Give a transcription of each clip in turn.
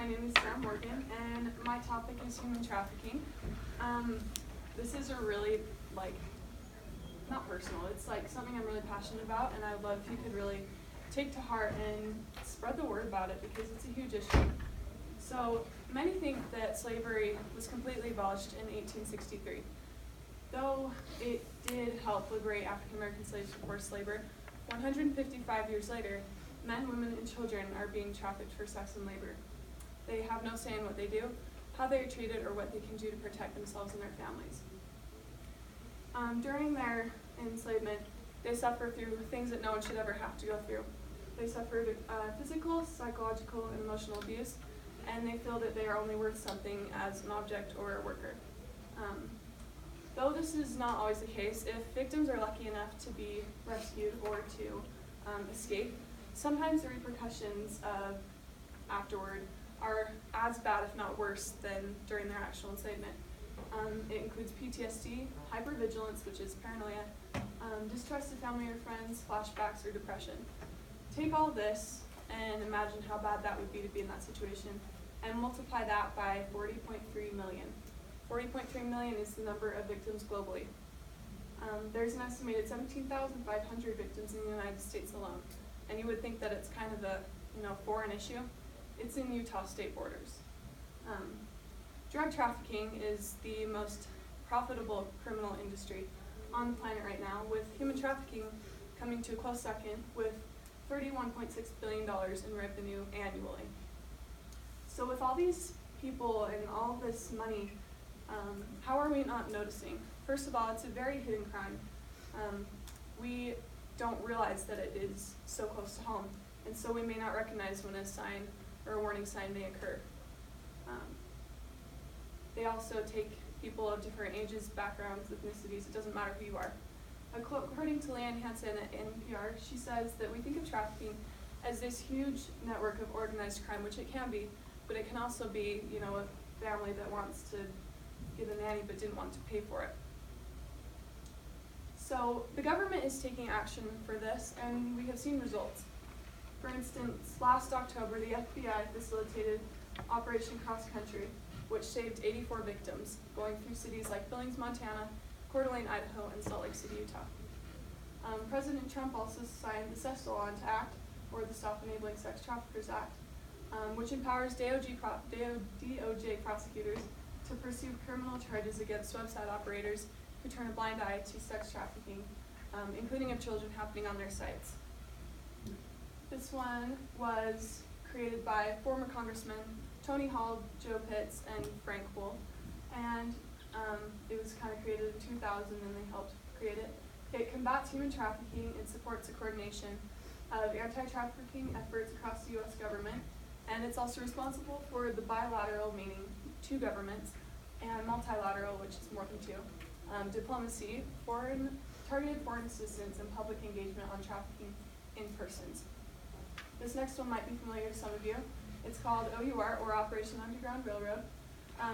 my name is Sarah Morgan, and my topic is human trafficking. This is a really, not personal, it's something I'm really passionate about, and I would love if you could really take to heart and spread the word about it because it's a huge issue. So, many think that slavery was completely abolished in 1863. Though it did help liberate African American slaves from forced labor, 155 years later, men, women, and children are being trafficked for sex and labor. They have no say in what they do, how they are treated, or what they can do to protect themselves and their families. During their enslavement, they suffer through things that no one should ever have to go through. They suffered physical, psychological, and emotional abuse, and they feel that they are only worth something as an object or a worker. Though this is not always the case, if victims are lucky enough to be rescued or to escape, sometimes the repercussions of afterward are as bad, if not worse, than during their actual enslavement. It includes PTSD, hypervigilance, which is paranoia, distrust of family or friends, flashbacks, or depression. Take all this and imagine how bad that would be to be in that situation, and multiply that by 40.3 million. 40.3 million is the number of victims globally. There's an estimated 17,500 victims in the United States alone, and you would think that it's kind of a foreign issue. It's in Utah state borders. Drug trafficking is the most profitable criminal industry on the planet right now, with human trafficking coming to a close second with $31.6 billion in revenue annually. So with all these people and all this money, how are we not noticing? First of all, it's a very hidden crime. We don't realize that it is so close to home, and so we may not recognize when a sign or a warning sign may occur. They also take people of different ages, backgrounds, ethnicities, it doesn't matter who you are. According to Leanne Hansen at NPR, she says that we think of trafficking as this huge network of organized crime, which it can be, but it can also be, a family that wants to get a nanny but didn't want to pay for it. So the government is taking action for this, and we have seen results. For instance, last October, the FBI facilitated Operation Cross Country, which saved 84 victims, going through cities like Billings, Montana, Coeur d'Alene, Idaho, and Salt Lake City, Utah. President Trump also signed the SESTOLANT Act, or the Stop Enabling Sex Traffickers Act, which empowers DOJ prosecutors to pursue criminal charges against website operators who turn a blind eye to sex trafficking, including of children happening on their sites. This one was created by former Congressmen Tony Hall, Joe Pitts, and Frank Wolf, and it was kind of created in 2000, and they helped create it. It combats human trafficking. It supports the coordination of anti-trafficking efforts across the U.S. government, and it's also responsible for the bilateral, meaning two governments, and multilateral, which is more than two, diplomacy, targeted foreign assistance, and public engagement on trafficking in persons. This next one might be familiar to some of you. It's called OUR, or Operation Underground Railroad.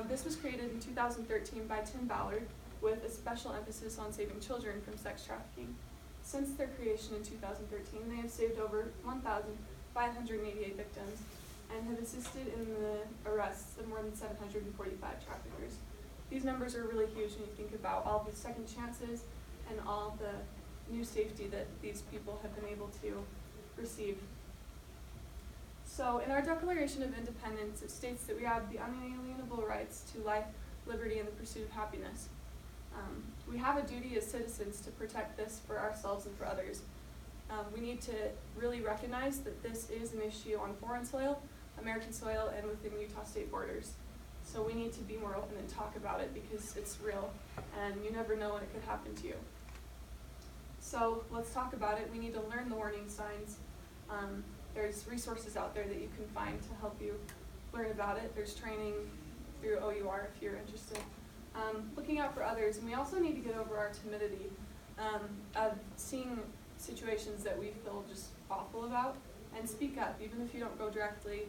This was created in 2013 by Tim Ballard with a special emphasis on saving children from sex trafficking. Since their creation in 2013, they have saved over 1,588 victims and have assisted in the arrests of more than 745 traffickers. These numbers are really huge when you think about all the second chances and all the new safety that these people have been able to receive. So in our Declaration of Independence, it states that we have the unalienable rights to life, liberty, and the pursuit of happiness. We have a duty as citizens to protect this for ourselves and for others. We need to really recognize that this is an issue on foreign soil, American soil, and within Utah state borders. So we need to be more open and talk about it because it's real, and you never know when it could happen to you. So let's talk about it. We need to learn the warning signs. There's resources out there that you can find to help you learn about it. There's training through OUR if you're interested. Looking out for others, and we also need to get over our timidity of seeing situations that we feel just awful about and speak up, even if you don't go directly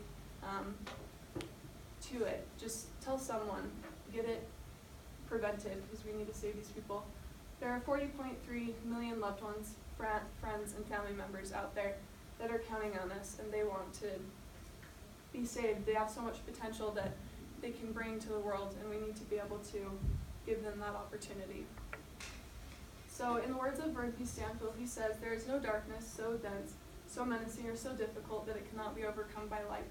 to it. Just tell someone, get it prevented, because we need to save these people. There are 40.3 million loved ones, friends, and family members out there that are counting on us, and they want to be saved. They have so much potential that they can bring to the world, and we need to be able to give them that opportunity. So in the words of Bernsby Stanfield, he says, "There is no darkness so dense, so menacing, or so difficult that it cannot be overcome by light."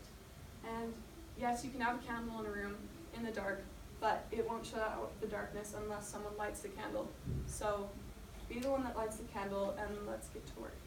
And yes, you can have a candle in a room in the dark, but it won't shut out the darkness unless someone lights the candle. So be the one that lights the candle, and let's get to work.